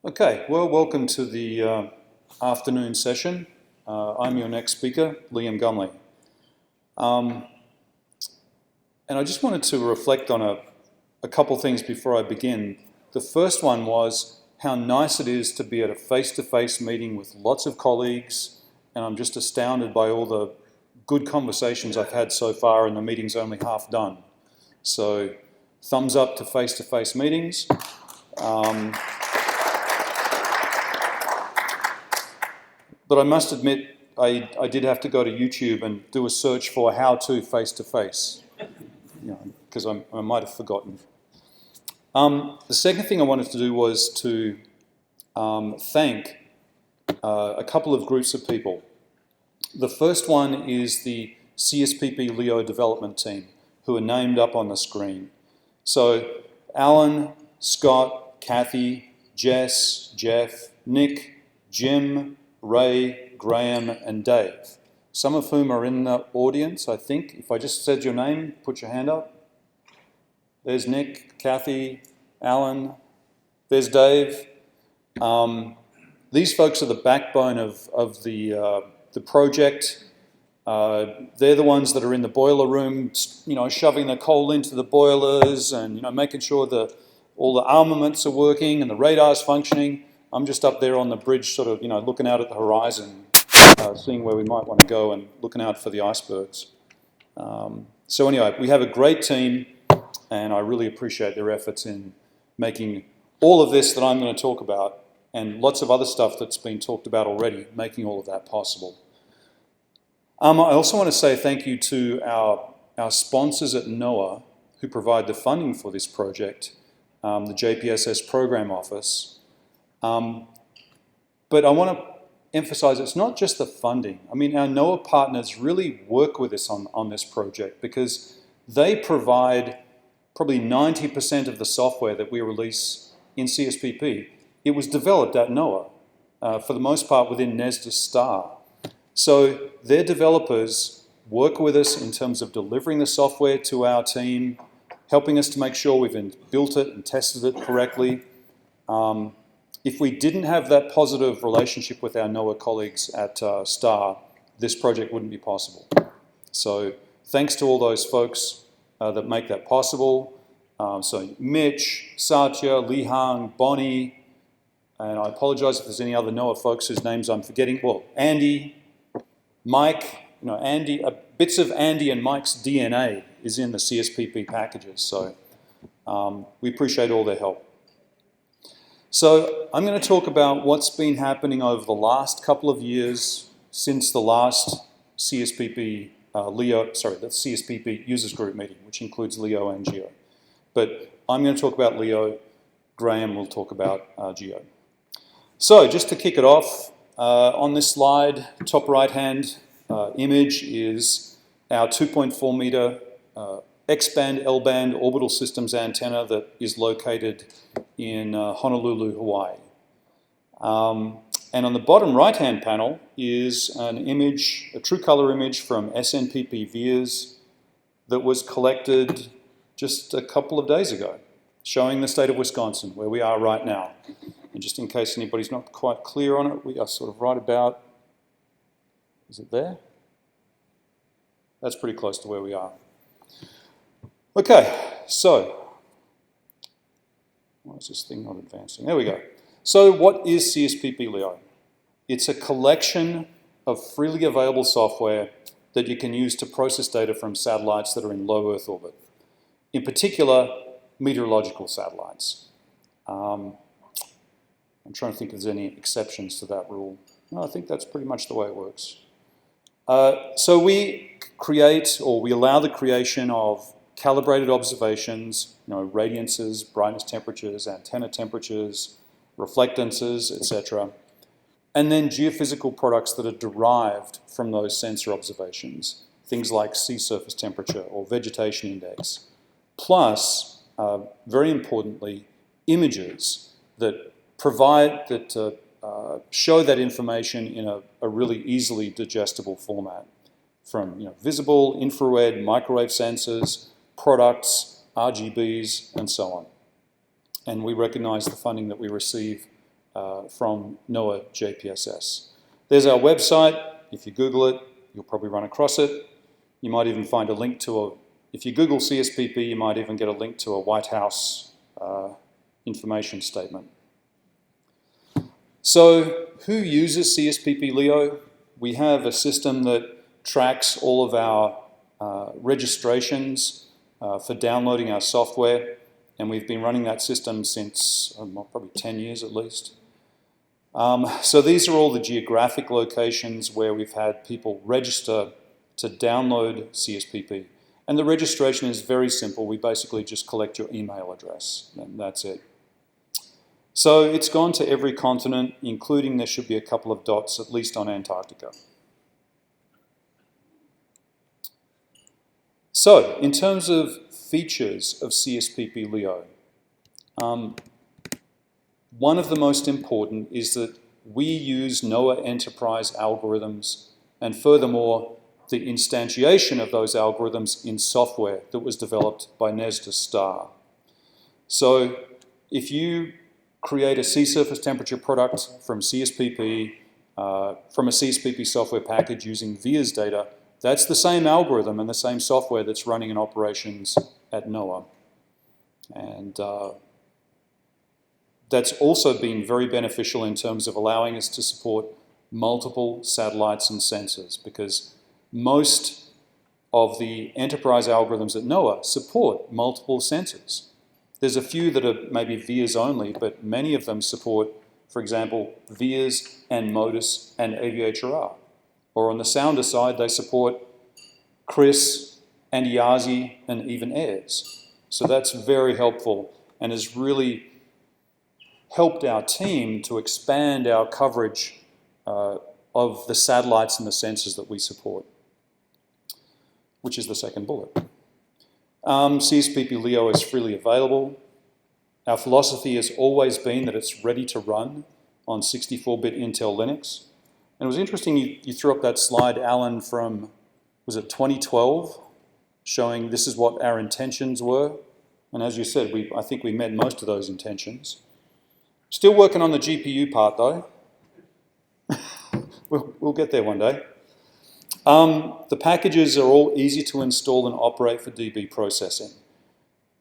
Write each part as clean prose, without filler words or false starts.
Okay, well, welcome to the afternoon session. I'm your next speaker, Liam Gumley. And I just wanted to reflect on a couple things before I begin. The first one was how nice it is to be at a face-to-face meeting with lots of colleagues, and I'm just astounded by all the good conversations I've had so far, and the meeting's only half done. So, thumbs up to face-to-face meetings. But I must admit, I did have to go to YouTube and do a search for how to face-to-face, because I might have forgotten. The second thing I wanted to do was to thank a couple of groups of people. The first one is the CSPP LEO development team, who are named up on the screen. So Alan, Scott, Kathy, Jess, Jeff, Nick, Jim, Ray, Graham, and Dave, some of whom are in the audience, I think. If I just said your name, put your hand up. There's Nick, Kathy, Alan, there's Dave. These folks are the backbone of the project. They're the ones that are in the boiler room, shoving the coal into the boilers and, making sure that all the armaments are working and the radar's functioning. I'm just up there on the bridge, sort of, looking out at the horizon, seeing where we might want to go and looking out for the icebergs. So anyway, we have a great team, and I really appreciate their efforts in making all of this that I'm going to talk about, and lots of other stuff that's been talked about already, making all of that possible. I also want to say thank you to our sponsors at NOAA, who provide the funding for this project, the JPSS Program Office. But I want to emphasize it's not just the funding. I mean, our NOAA partners really work with us on this project because they provide probably 90% of the software that we release in CSPP. It was developed at NOAA, for the most part within NESDA STAR. So their developers work with us in terms of delivering the software to our team, helping us to make sure we've built it and tested it correctly. If we didn't have that positive relationship with our NOAA colleagues at STAR, this project wouldn't be possible. So thanks to all those folks that make that possible. So Mitch, Satya, Lihang, Bonnie, and I apologize if there's any other NOAA folks whose names I'm forgetting. Well, Andy, Mike, Andy, bits of Andy and Mike's DNA is in the CSPP packages. So we appreciate all their help. So I'm going to talk about what's been happening over the last couple of years since the last CSPP the CSPP users group meeting, which includes LEO and GEO. But I'm going to talk about LEO. Graham will talk about GEO. So just to kick it off, on this slide, top right-hand image is our 2.4 meter X-band, L-band orbital systems antenna that is located in Honolulu, Hawaii. And on the bottom right-hand panel is an image, a true color image from SNPP VIIRS that was collected just a couple of days ago, showing the state of Wisconsin, where we are right now. And just in case anybody's not quite clear on it, we are sort of right about, is it there? That's pretty close to where we are. Okay, so, why is this thing not advancing? There we go. So what is CSPP LEO? It's a collection of freely available software that you can use to process data from satellites that are in low Earth orbit. In particular, meteorological satellites. I'm trying to think if there's any exceptions to that rule. No, I think that's pretty much the way it works. So we allow the creation of calibrated observations, radiances, brightness temperatures, antenna temperatures, reflectances, etc. And then geophysical products that are derived from those sensor observations, things like sea surface temperature or vegetation index. Plus, very importantly, images that show that information in a really easily digestible format, from visible, infrared, microwave sensors, products, RGBs, and so on. And we recognize the funding that we receive from NOAA JPSS. There's our website. If you Google it, you'll probably run across it. You might even find a link to if you Google CSPP, you might even get a link to a White House information statement. So who uses CSPP LEO? We have a system that tracks all of our registrations for downloading our software, and we've been running that system since probably 10 years at least. So these are all the geographic locations where we've had people register to download CSPP. And the registration is very simple. We basically just collect your email address, and that's it. So it's gone to every continent, including there should be a couple of dots, at least on Antarctica. So, in terms of features of CSPP LEO, one of the most important is that we use NOAA Enterprise algorithms, and furthermore, the instantiation of those algorithms in software that was developed by Nesda Star. So, if you create a sea surface temperature product from CSPP, from a CSPP software package using VIIRS data, that's the same algorithm and the same software that's running in operations at NOAA. And that's also been very beneficial in terms of allowing us to support multiple satellites and sensors, because most of the enterprise algorithms at NOAA support multiple sensors. There's a few that are maybe VIIRS only, but many of them support, for example, VIIRS and MODIS and AVHRR. Or on the sounder side, they support CRIS and IASI and even AIRS. So that's very helpful and has really helped our team to expand our coverage of the satellites and the sensors that we support, which is the second bullet. CSPP LEO is freely available. Our philosophy has always been that it's ready to run on 64-bit Intel Linux. And it was interesting you threw up that slide, Alan, from, was it 2012, showing this is what our intentions were. And as you said, I think we met most of those intentions. Still working on the GPU part, though. We'll get there one day. The packages are all easy to install and operate for DB processing.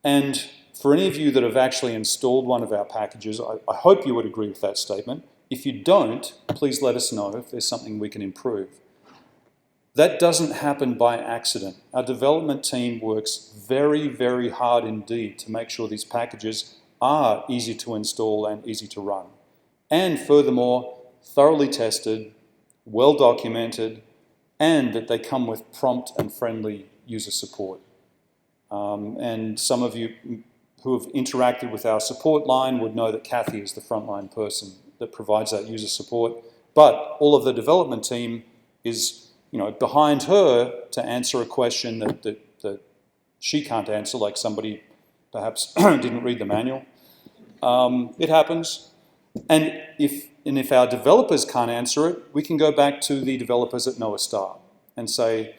And for any of you that have actually installed one of our packages, I hope you would agree with that statement. If you don't, please let us know if there's something we can improve. That doesn't happen by accident. Our development team works very, very hard indeed to make sure these packages are easy to install and easy to run. And furthermore, thoroughly tested, well documented, and that they come with prompt and friendly user support. And some of you who have interacted with our support line would know that Kathy is the frontline person that provides that user support. But all of the development team is, behind her to answer a question that she can't answer, like somebody perhaps didn't read the manual. It happens. And if our developers can't answer it, we can go back to the developers at NOAA Star and say,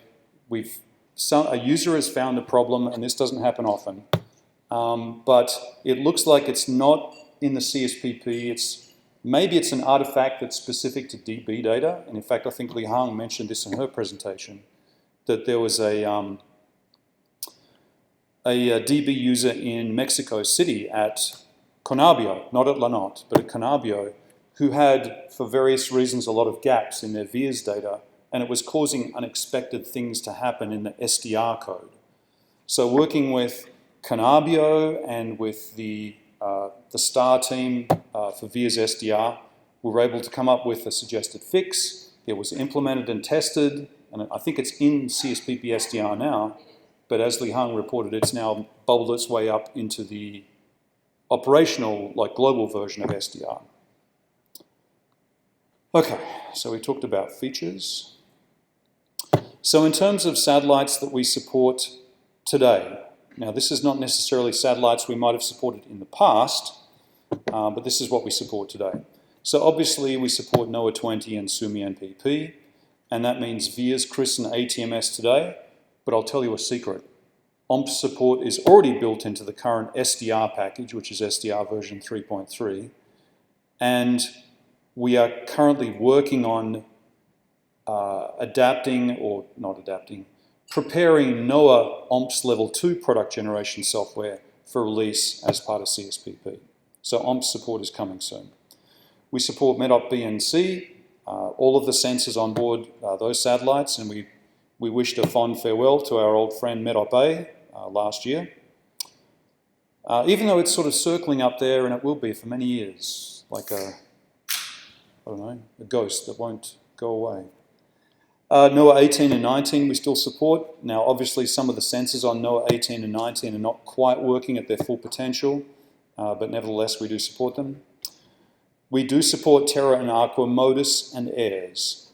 a user has found a problem, and this doesn't happen often, but it looks like it's not in the CSPP. Maybe it's an artifact that's specific to DB data, and in fact, I think Li Hang mentioned this in her presentation, that there was a DB user in Mexico City at Conabio, not at Lanotte, but at Conabio, who had, for various reasons, a lot of gaps in their VIIRS data, and it was causing unexpected things to happen in the SDR code. So working with Conabio and with the STAR team for VIIRS SDR, we were able to come up with a suggested fix. It was implemented and tested, and I think it's in CSPP SDR now, but as Li Hang reported, it's now bubbled its way up into the operational, global version of SDR. Okay, so we talked about features. So in terms of satellites that we support today, now this is not necessarily satellites we might have supported in the past, but this is what we support today. So obviously we support NOAA 20 and SUMI NPP, and that means VIIRS, CRIS and ATMS today, but I'll tell you a secret. OMP support is already built into the current SDR package, which is SDR version 3.3, And we are currently working on preparing NOAA OMPS Level 2 product generation software for release as part of CSPP. So OMPS support is coming soon. We support MEDOP B and C, all of the sensors on board those satellites, and we wished a fond farewell to our old friend MEDOP A last year. Even though it's sort of circling up there, and it will be for many years, like a ghost that won't go away. NOAA 18 and 19 we still support. Now obviously some of the sensors on NOAA 18 and 19 are not quite working at their full potential, but nevertheless we do support them. We do support Terra and Aqua, MODIS and AIRS.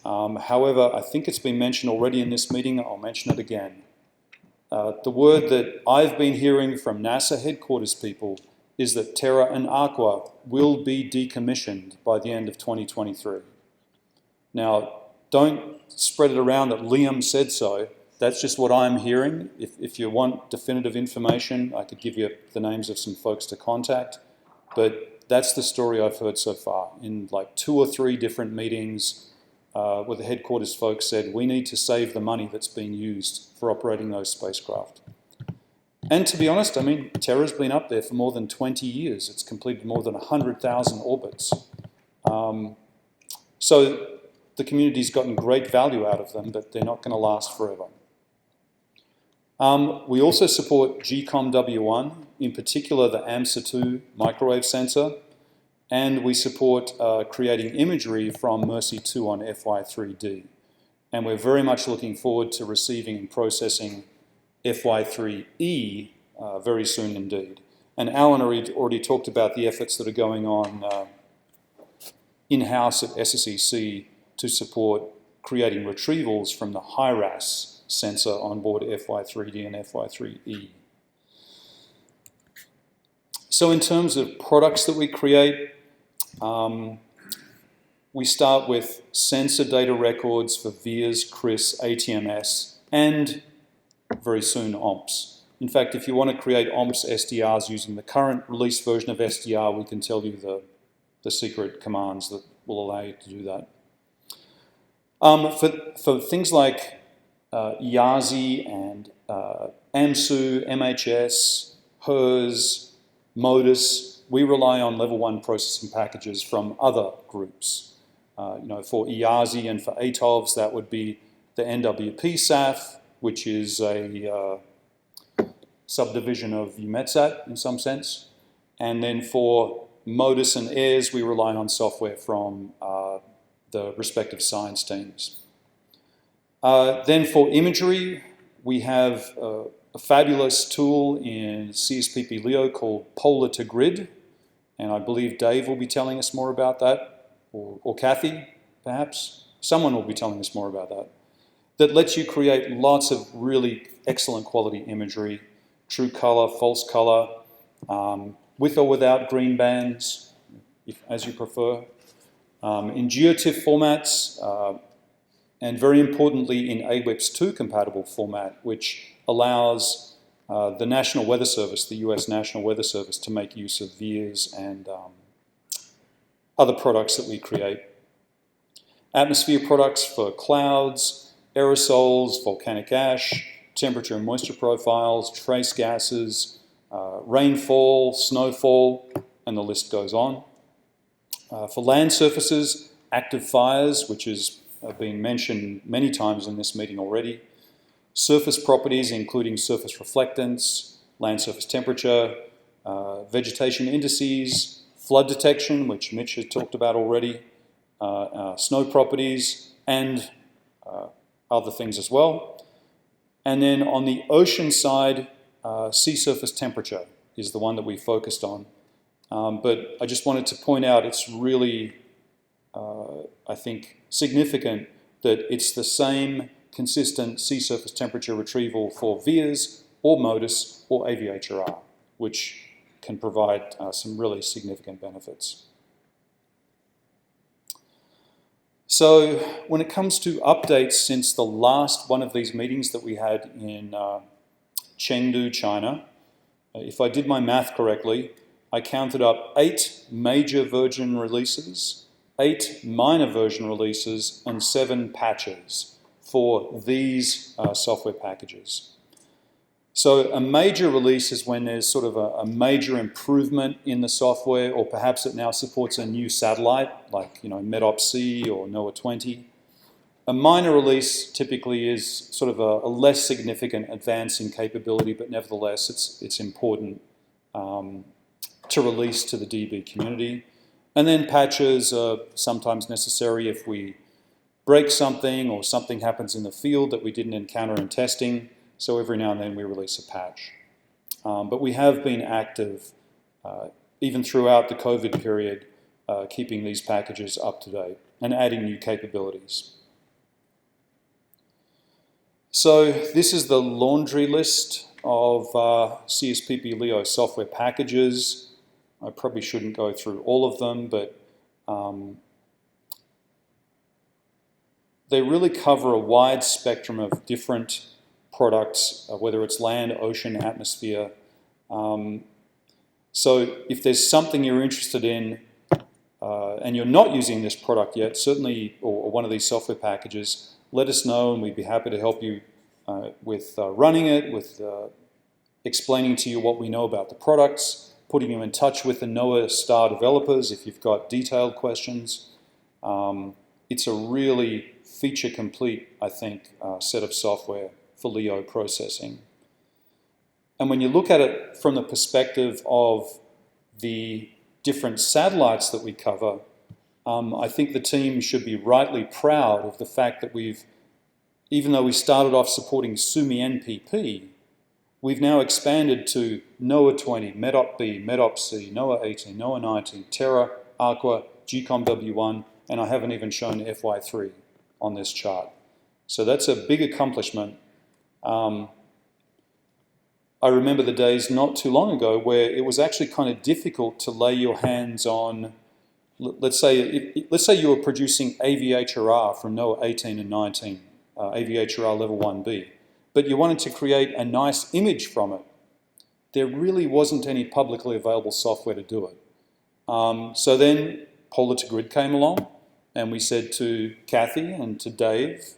However, I think it's been mentioned already in this meeting, I'll mention it again. The word that I've been hearing from NASA headquarters people is that Terra and Aqua will be decommissioned by the end of 2023. Now, don't spread it around that Liam said so. That's just what I'm hearing. If you want definitive information, I could give you the names of some folks to contact. But that's the story I've heard so far. In like 2 or 3 different meetings where the headquarters folks said, we need to save the money that's being used for operating those spacecraft. And to be honest, I mean, Terra's been up there for more than 20 years. It's completed more than 100,000 orbits. So the community's gotten great value out of them, but they're not going to last forever. We also support GCOM W1, in particular the AMSA2 microwave sensor, and we support creating imagery from MERSI-2 on FY3D. And we're very much looking forward to receiving and processing FY3E very soon indeed. And Alan already talked about the efforts that are going on in-house at SSEC to support creating retrievals from the HIRAS sensor on board FY3D and FY3E. So in terms of products that we create, we start with sensor data records for VIIRS, CRIS, ATMS, and very soon OMPS. In fact, if you want to create OMPS SDRs using the current release version of SDR, we can tell you the secret commands that will allow you to do that. For things like YASI and AMSU, MHS, HERS, MODIS, we rely on level 1 processing packages from other groups. For YASI and for ATOVs, that would be the NWP SAF, which is a subdivision of EUMETSAT in some sense. And then for MODIS and AIRS, we rely on software from the respective science teams. Then for imagery, we have a fabulous tool in CSPP LEO called Polar to Grid, and I believe Dave will be telling us more about that, or Kathy, perhaps. Someone will be telling us more about that. That lets you create lots of really excellent quality imagery, true color, false color, with or without green bands, as you prefer, in GeoTIFF formats, and very importantly in AWIPS2 compatible format, which allows the National Weather Service, the US National Weather Service, to make use of VIIRS and other products that we create. Atmosphere products for clouds, aerosols, volcanic ash, temperature and moisture profiles, trace gases, rainfall, snowfall, and the list goes on. For land surfaces, active fires, which has been mentioned many times in this meeting already. Surface properties, including surface reflectance, land surface temperature, vegetation indices, flood detection, which Mitch has talked about already, snow properties, and other things as well. And then on the ocean side, sea surface temperature is the one that we focused on. But I just wanted to point out it's really, I think, significant that it's the same consistent sea surface temperature retrieval for VIIRS or MODIS or AVHRR, which can provide some really significant benefits. So when it comes to updates since the last one of these meetings that we had in Chengdu, China, if I did my math correctly, I counted up 8 major version releases, 8 minor version releases, and 7 patches for these software packages. So a major release is when there's sort of a major improvement in the software, or perhaps it now supports a new satellite, like MEDOP-C or NOAA 20. A minor release typically is sort of a less significant advance in capability, but nevertheless it's important to release to the DB community. And then patches are sometimes necessary if we break something or something happens in the field that we didn't encounter in testing. So every now and then we release a patch. But we have been active, even throughout the COVID period, keeping these packages up to date and adding new capabilities. So this is the laundry list of CSPP LEO software packages. I probably shouldn't go through all of them, but they really cover a wide spectrum of different products, whether it's land, ocean, atmosphere. So if there's something you're interested in and you're not using this product yet, certainly, or one of these software packages, let us know and we'd be happy to help you with running it, with explaining to you what we know about the products, putting you in touch with the NOAA star developers if you've got detailed questions. It's a really feature-complete, I think, set of software for LEO processing. And when you look at it from the perspective of the different satellites that we cover, I think the team should be rightly proud of the fact that even though we started off supporting SUMI NPP, we've now expanded to NOAA 20, MEDOP-B, MEDOP-C, NOAA 18, NOAA 19, Terra, Aqua, GCOM W1, and I haven't even shown FY3 on this chart. So that's a big accomplishment. I remember the days not too long ago where it was actually kind of difficult to lay your hands on, let's say you were producing AVHRR from NOAA 18 and 19, AVHRR level 1B, but you wanted to create a nice image from it. There really wasn't any publicly available software to do it. So then Polar to Grid came along, and we said to Kathy and to Dave,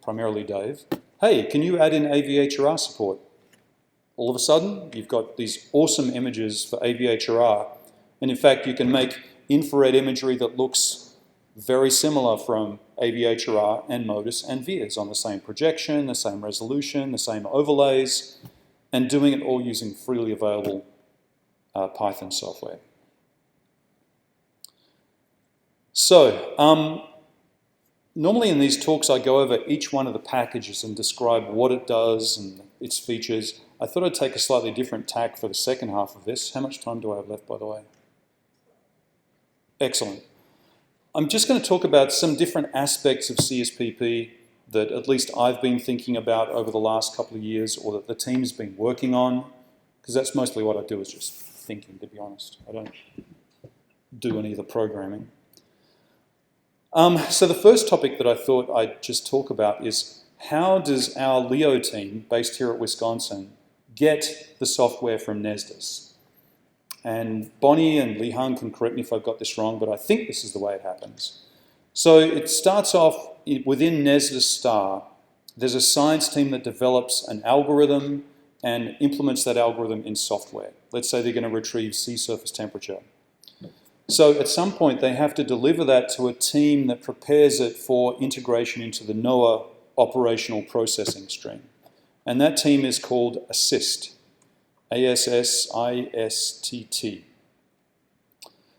primarily Dave, hey, can you add in AVHRR support? All of a sudden, you've got these awesome images for AVHRR, and in fact, you can make infrared imagery that looks very similar from AVHRR and MODIS and VIIRS on the same projection, the same resolution, the same overlays, and doing it all using freely available Python software. So, normally in these talks I go over each one of the packages and describe what it does and its features. I thought I'd take a slightly different tack for the second half of this. How much time do I have left, by the way? Excellent. I'm just going to talk about some different aspects of CSPP that at least I've been thinking about over the last couple of years, or that the team's been working on, because that's mostly what I do, is just thinking, to be honest. I don't do any of the programming. So the first topic that I thought I'd just talk about is, how does our LEO team, based here at Wisconsin, get the software from NESDIS? And Bonnie and Li Han can correct me if I've got this wrong, but I think this is the way it happens. So it starts off within NESDIS star. There's a science team that develops an algorithm and implements that algorithm in software. Let's say they're going to retrieve sea surface temperature. So at some point they have to deliver that to a team that prepares it for integration into the NOAA operational processing stream. And that team is called ASSIST, A-S-S-I-S-T-T.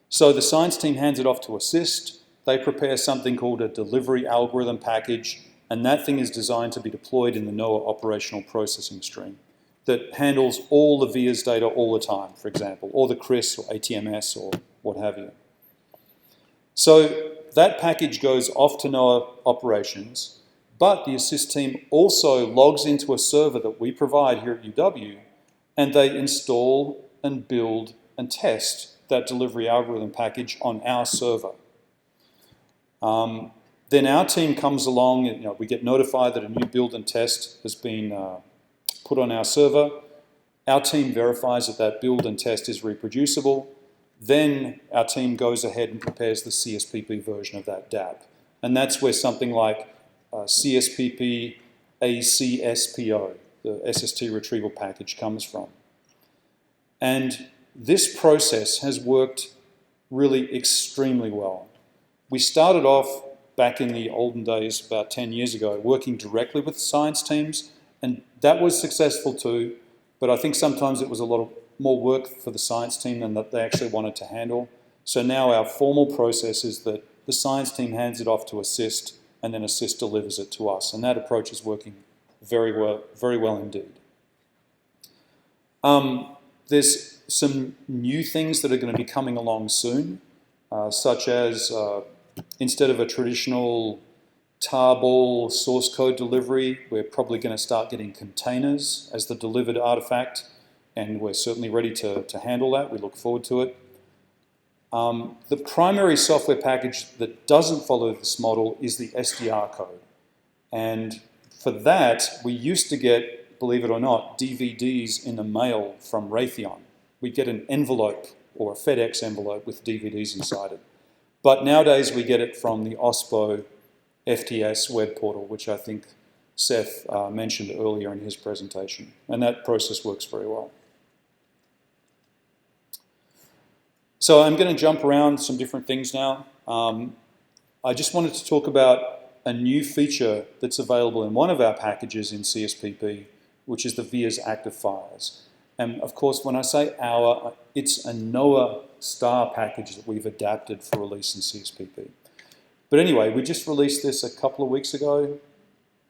So the science team hands it off to ASSIST. They prepare something called a delivery algorithm package, and that thing is designed to be deployed in the NOAA operational processing stream that handles all the VIIRS data all the time, for example, or the CRIS or ATMS or what have you. So that package goes off to NOAA operations, but the ASSIST team also logs into a server that we provide here at UW, and they install and build and test that delivery algorithm package on our server. Then our team comes along, and we get notified that a new build and test has been put on our server. Our team verifies that that build and test is reproducible, then our team goes ahead and prepares the CSPP version of that DApp. And that's where something like CSPP ACSPO, the SST retrieval package, comes from. And this process has worked really extremely well. We started off back in the olden days, about 10 years ago, working directly with science teams, and that was successful too, but I think sometimes it was a lot more work for the science team than that they actually wanted to handle. So now our formal process is that the science team hands it off to ASSIST, and then ASSIST delivers it to us, and that approach is working very well indeed. There's some new things that are going to be coming along soon, such as instead of a traditional tarball source code delivery, we're probably going to start getting containers as the delivered artifact, and we're certainly ready to handle that. We look forward to it. The primary software package that doesn't follow this model is the SDR code. And for that, we used to get, believe it or not, DVDs in the mail from Raytheon. We'd get an envelope or a FedEx envelope with DVDs inside it. But nowadays we get it from the OSPO FTS web portal, which I think Seth mentioned earlier in his presentation. And that process works very well. So I'm going to jump around some different things now. I just wanted to talk about a new feature that's available in one of our packages in CSPP, which is the VIIRS active files. And of course, when I say our, it's a NOAA star package that we've adapted for release in CSPP. But anyway, we just released this a couple of weeks ago,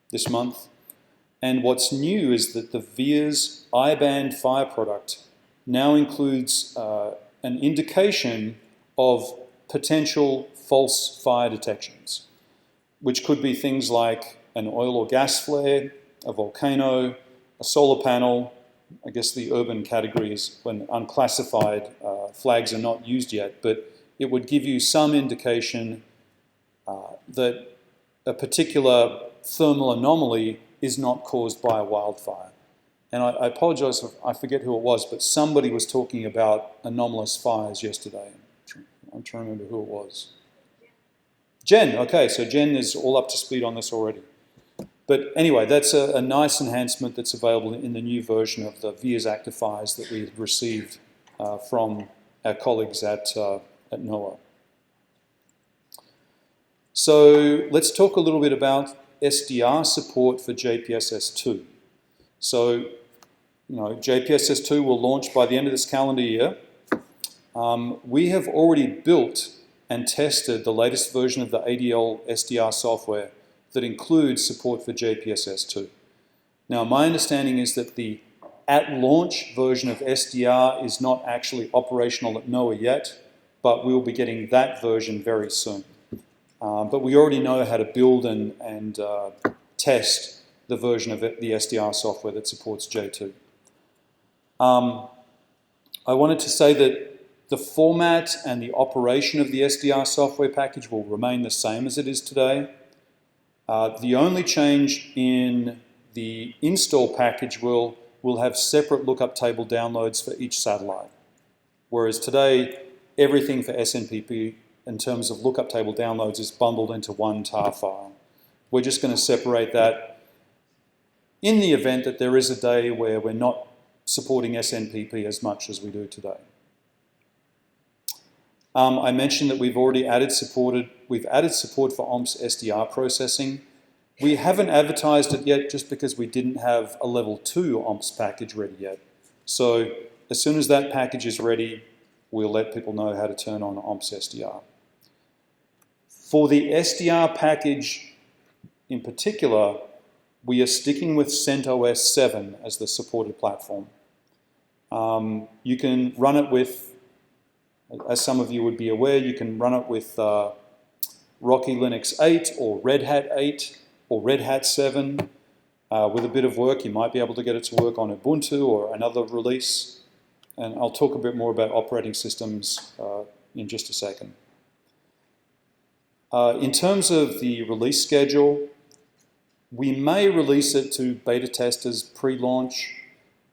this month. And what's new is that the VIIRS I-band fire product now includes an indication of potential false fire detections, which could be things like an oil or gas flare, a volcano, a solar panel. I guess the urban category is when unclassified flags are not used yet, but it would give you some indication that a particular thermal anomaly is not caused by a wildfire. And I apologize if I forget who it was, but somebody was talking about anomalous fires yesterday. I'm trying to remember who it was. Jen, okay, so Jen is all up to speed on this already. But anyway, that's a nice enhancement that's available in the new version of the VIIRS active files that we received from our colleagues at NOAA. So let's talk a little bit about SDR support for JPSS-2. So, JPSS-2 will launch by the end of this calendar year. We have already built and tested the latest version of the ADL SDR software that includes support for JPSS-2. Now, my understanding is that the at-launch version of SDR is not actually operational at NOAA yet, but we'll be getting that version very soon. But we already know how to build and test the version of the SDR software that supports J2. I wanted to say that the format and the operation of the SDR software package will remain the same as it is today. The only change in the install package will have separate lookup table downloads for each satellite. Whereas today, everything for SNPP in terms of lookup table downloads is bundled into one tar file. We're just going to separate that in the event that there is a day where we're not supporting SNPP as much as we do today. I mentioned that we've added support for OMPS SDR processing. We haven't advertised it yet just because we didn't have a level 2 OMPS package ready yet. So as soon as that package is ready, we'll let people know how to turn on OMPS SDR. For the SDR package in particular, we are sticking with CentOS 7 as the supported platform. You can run it with, as some of you would be aware, you can run it with Rocky Linux 8 or Red Hat 8 or Red Hat 7. With a bit of work, you might be able to get it to work on Ubuntu or another release. And I'll talk a bit more about operating systems in just a second. In terms of the release schedule, we may release it to beta testers pre-launch,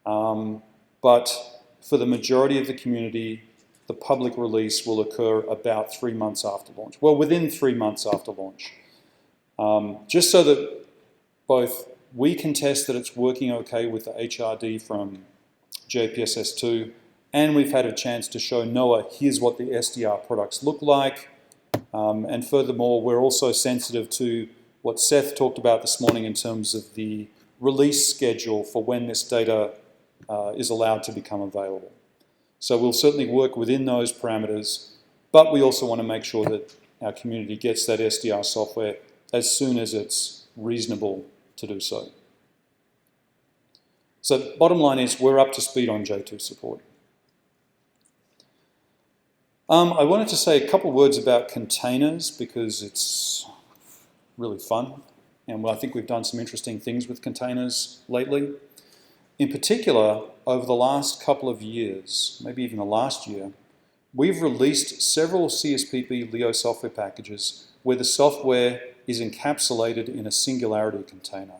but for the majority of the community, the public release will occur about 3 months after launch. Well, within 3 months after launch. Just so that both we can test that it's working okay with the HRD from JPSS2, and we've had a chance to show NOAA, here's what the SDR products look like. And furthermore, we're also sensitive to what Seth talked about this morning in terms of the release schedule for when this data is allowed to become available. So we'll certainly work within those parameters, but we also want to make sure that our community gets that SDR software as soon as it's reasonable to do so. So bottom line is we're up to speed on J2 support. I wanted to say a couple words about containers because it's really fun, and I think we've done some interesting things with containers lately. In particular, over the last couple of years, maybe even the last year, we've released several CSPP LEO software packages where the software is encapsulated in a singularity container.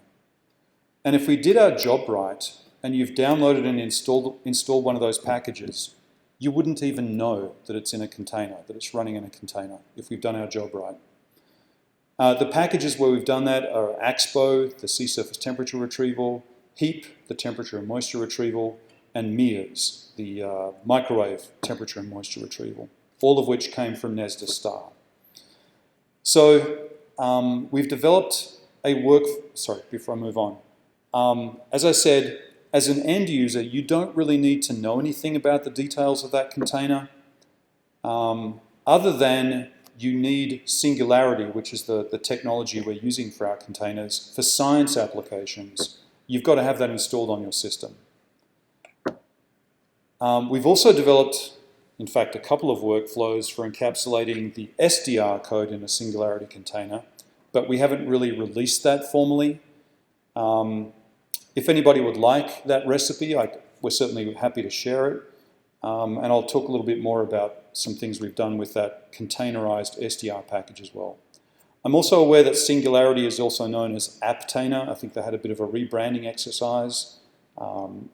And if we did our job right, and you've downloaded and installed one of those packages, you wouldn't even know that it's in a container, that it's running in a container, if we've done our job right. The packages where we've done that are AXPO, the sea surface temperature retrieval, HEAP, the temperature and moisture retrieval, and MERS, the microwave temperature and moisture retrieval, all of which came from NESDA Star. So we've developed a before I move on. As I said, as an end user, you don't really need to know anything about the details of that container, other than you need Singularity, which is the technology we're using for our containers, for science applications. You've got to have that installed on your system. We've also developed, in fact, a couple of workflows for encapsulating the SDR code in a Singularity container, but we haven't really released that formally. If anybody would like that recipe, we're certainly happy to share it. And I'll talk a little bit more about some things we've done with that containerized SDR package as well. I'm also aware that Singularity is also known as Apptainer. I think they had a bit of a rebranding exercise.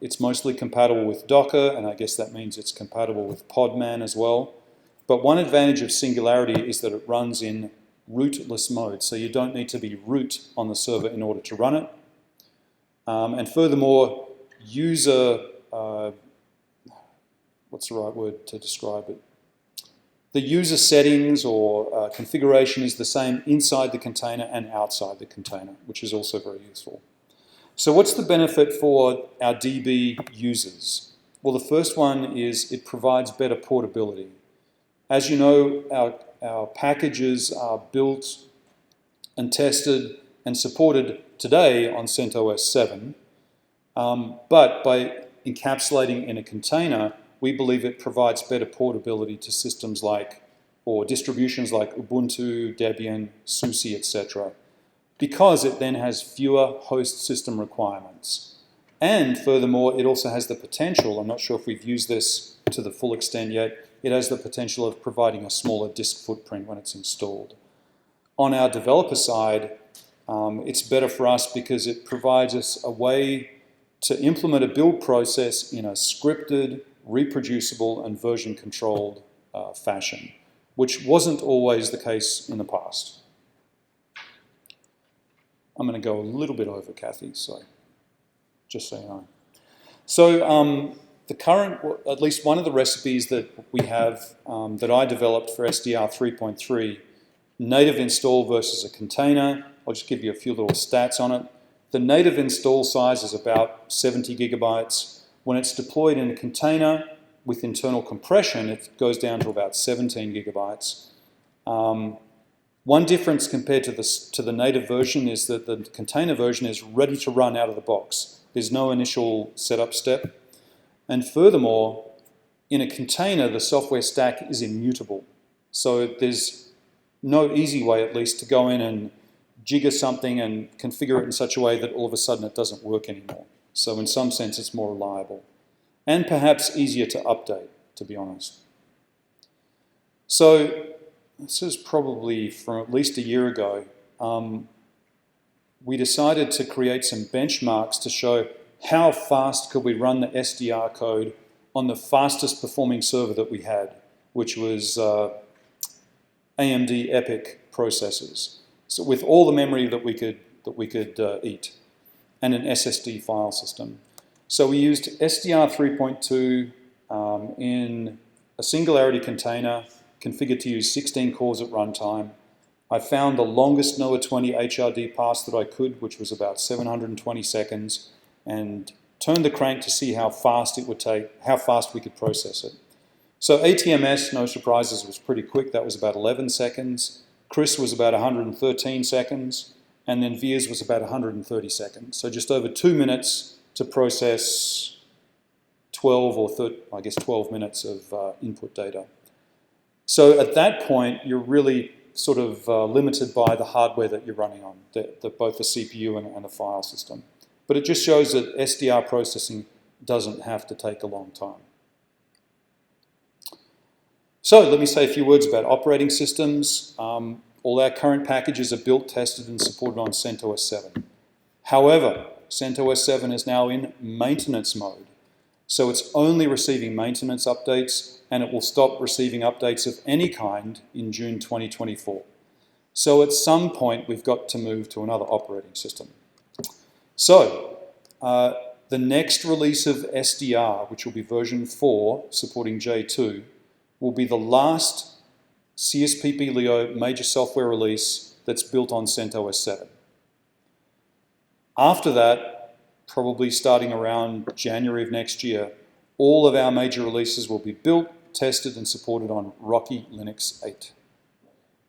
It's mostly compatible with Docker, and I guess that means it's compatible with Podman as well. But one advantage of Singularity is that it runs in rootless mode, so you don't need to be root on the server in order to run it. And furthermore, user, what's the right word to describe it? The user settings or configuration is the same inside the container and outside the container, which is also very useful. So what's the benefit for our DB users? Well, the first one is it provides better portability. As you know, our packages are built and tested and supported today on CentOS 7, but by encapsulating in a container, we believe it provides better portability to systems like, or distributions like Ubuntu, Debian, SUSE, etc., because it then has fewer host system requirements. And furthermore, it also has the potential, I'm not sure if we've used this to the full extent yet, it has the potential of providing a smaller disk footprint when it's installed. On our developer side, it's better for us because it provides us a way to implement a build process in a scripted, reproducible, and version-controlled fashion, which wasn't always the case in the past. I'm going to go a little bit over, Kathy, so just so you know. So the current, at least one of the recipes that we have that I developed for SDR 3.3, native install versus a container. I'll just give you a few little stats on it. The native install size is about 70 gigabytes. When it's deployed in a container with internal compression, it goes down to about 17 gigabytes. One difference compared to the native version is that the container version is ready to run out of the box. There's no initial setup step. And furthermore, in a container, the software stack is immutable. So there's no easy way, at least, to go in and jigger something and configure it in such a way that all of a sudden it doesn't work anymore. So in some sense, it's more reliable. And perhaps easier to update, to be honest. So this is probably from at least a year ago. We decided to create some benchmarks to show how fast could we run the SDR code on the fastest performing server that we had. which was AMD EPYC processors, so with all the memory that we could eat, and an SSD file system. So we used SDR 3.2 in a singularity container, configured to use 16 cores at runtime. I found the longest NOAA 20 HRD pass that I could, which was about 720 seconds, and turned the crank to see how fast it would take, how fast we could process it. So ATMS, no surprises, was pretty quick. That was about 11 seconds. CRIS was about 113 seconds, and then VIIRS was about 130 seconds. So just over 2 minutes to process 12 or 12 minutes of input data. So at that point, you're really sort of limited by the hardware that you're running on, both the CPU and the file system. But it just shows that SDR processing doesn't have to take a long time. So let me say a few words about operating systems. All our current packages are built, tested, and supported on CentOS 7. However, CentOS 7 is now in maintenance mode. So it's only receiving maintenance updates, and it will stop receiving updates of any kind in June 2024. So at some point, we've got to move to another operating system. So the next release of SDR, which will be version 4, supporting J2, will be the last CSPP LEO major software release that's built on CentOS 7. After that, probably starting around January of next year, all of our major releases will be built, tested, and supported on Rocky Linux 8,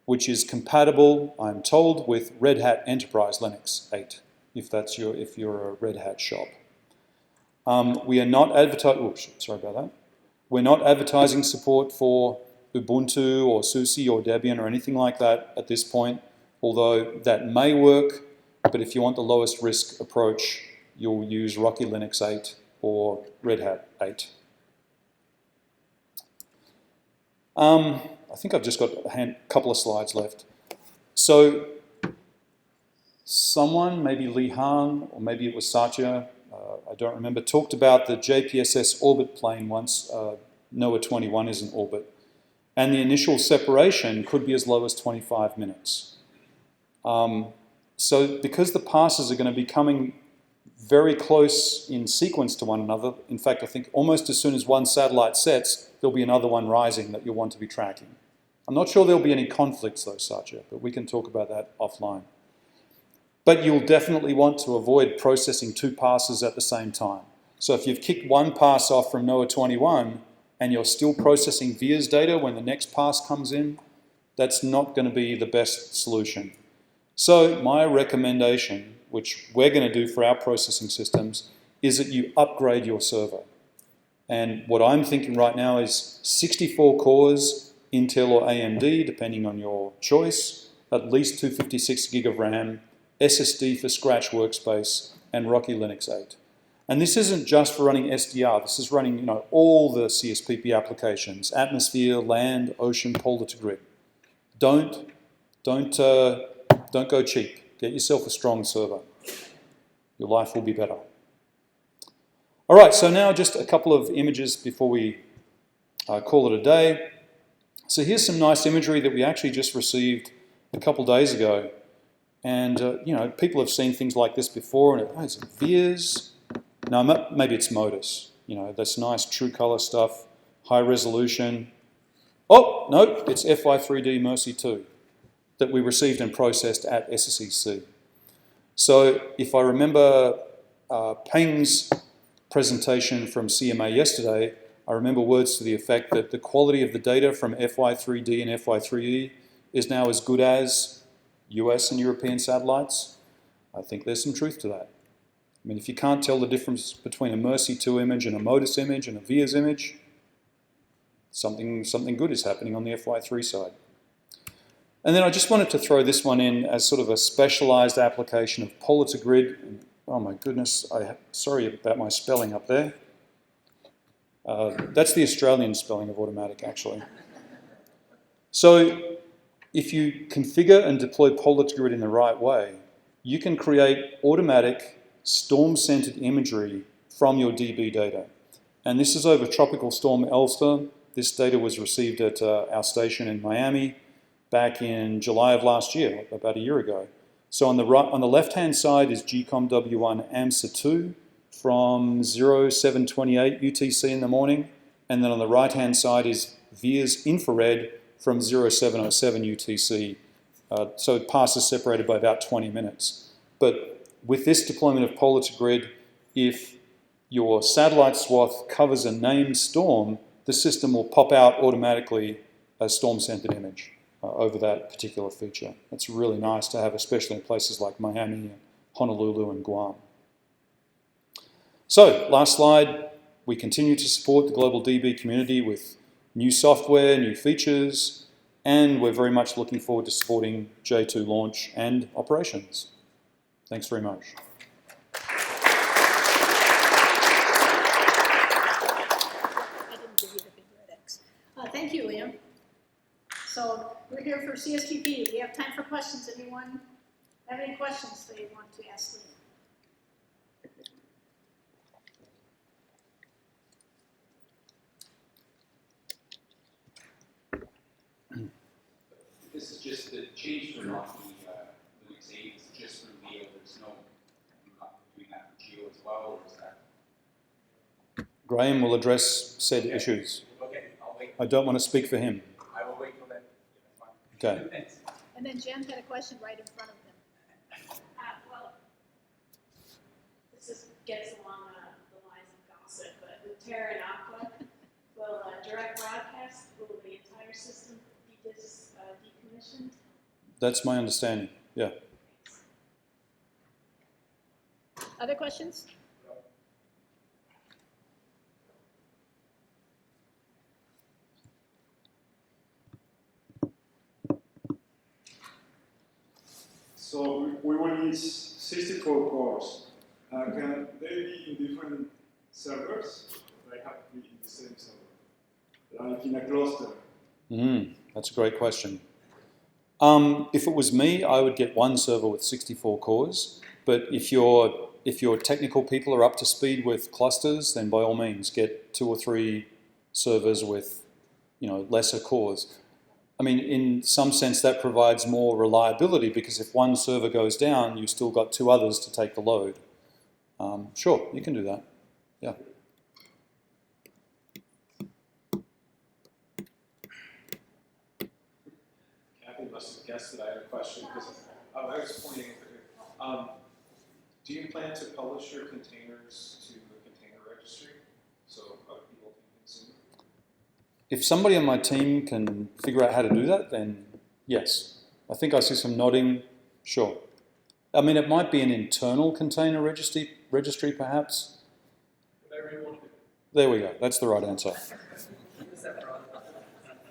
which is compatible, I'm told, with Red Hat Enterprise Linux 8, if you're a Red Hat shop. We are not We're not advertising support for Ubuntu or SUSE or Debian or anything like that at this point, although that may work, but if you want the lowest risk approach, you'll use Rocky Linux 8 or Red Hat 8. I think I've just got a couple of slides left. So someone, maybe Li Han, or maybe it was Satya, I don't remember, talked about the JPSS orbit plane once NOAA 21 is in orbit. And the initial separation could be as low as 25 minutes. So because the passes are going to be coming very close in sequence to one another, in fact, I think almost as soon as one satellite sets, there'll be another one rising that you'll want to be tracking. I'm not sure there'll be any conflicts though, Satya, but we can talk about that offline. But you'll definitely want to avoid processing 2 passes at the same time. So if you've kicked one pass off from NOAA 21, and you're still processing VIIRS data when the next pass comes in, that's not going to be the best solution. So my recommendation, which we're going to do for our processing systems, is that you upgrade your server. And what I'm thinking right now is 64 cores, Intel or AMD, depending on your choice, at least 256 gig of RAM, SSD for Scratch Workspace, and Rocky Linux 8. And this isn't just for running SDR, this is running all the CSPP applications, atmosphere, land, ocean, polar to grid. Don't go cheap. Get yourself a strong server. Your life will be better. All right, so now just a couple of images before we call it a day. So here's some nice imagery that we actually just received a couple days ago. And people have seen things like this before, and it's VIIRS. No, maybe it's Modus. That's nice true color stuff, high resolution. Oh, no, it's FY3D Mercy 2 that we received and processed at SSEC. So if I remember Peng's presentation from CMA yesterday, I remember words to the effect that the quality of the data from FY3D and FY3E is now as good as US and European satellites. I think there's some truth to that. I mean, if you can't tell the difference between a Mercy 2 image and a Modus image and a VIIRS image, something good is happening on the FY3 side. And then I just wanted to throw this one in as sort of a specialized application of polar to grid. Oh my goodness, sorry about my spelling up there. That's the Australian spelling of automatic, actually. So if you configure and deploy polar to grid in the right way, you can create automatic storm-centered imagery from your DB data. And this is over Tropical Storm Elster This data was received at our station in Miami back in July of last year, about a year ago. So on the left-hand side is GCOM W1 AMSA2 from 0728 UTC in the morning, and then on the right-hand side is VIIRS infrared from 0707 UTC. So it passes separated by about 20 minutes. But with this deployment of polar to grid, if your satellite swath covers a named storm, the system will pop out automatically a storm-centered image over that particular feature. That's really nice to have, especially in places like Miami, Honolulu, and Guam. So, last slide. We continue to support the global DB community with new software, new features, and we're very much looking forward to supporting J2 launch and operations. Thanks very much. Thank you, Liam. So we're here for CSPP. We have time for questions. Anyone have any questions they want to ask Liam? This is just the change from off the Linux 8, it's just from LEO. There's no, you're not doing that for Geo as well, or is that? Graham will address said issues. Okay, I'll wait. I don't want to speak for him. I will wait till then. Okay. And then Jen had a question right in front of him. Well, this gets along the lines of gossip, but with Terra and Aqua, will direct broadcast, will the entire system be decommissioned? That's my understanding, yeah. Other questions? So we will need 64 cores. Can they be in different servers? They have to be in the same server, like in a cluster? That's a great question. If it was me, I would get one server with 64 cores. But if your technical people are up to speed with clusters, then by all means get 2 or 3 servers with, lesser cores. I mean, in some sense, that provides more reliability because if one server goes down, you've still got 2 others to take the load. Sure, you can do that. Yeah. Kathy must have guessed that I had a question because I was pointing over here. Do you plan to publish your containers to a container registry so other people can consume them? If somebody on my team can figure out how to do that, then yes. I think I see some nodding. Sure. I mean, it might be an internal container registry perhaps. Whatever you want to do. There we go. That's the right answer. Is that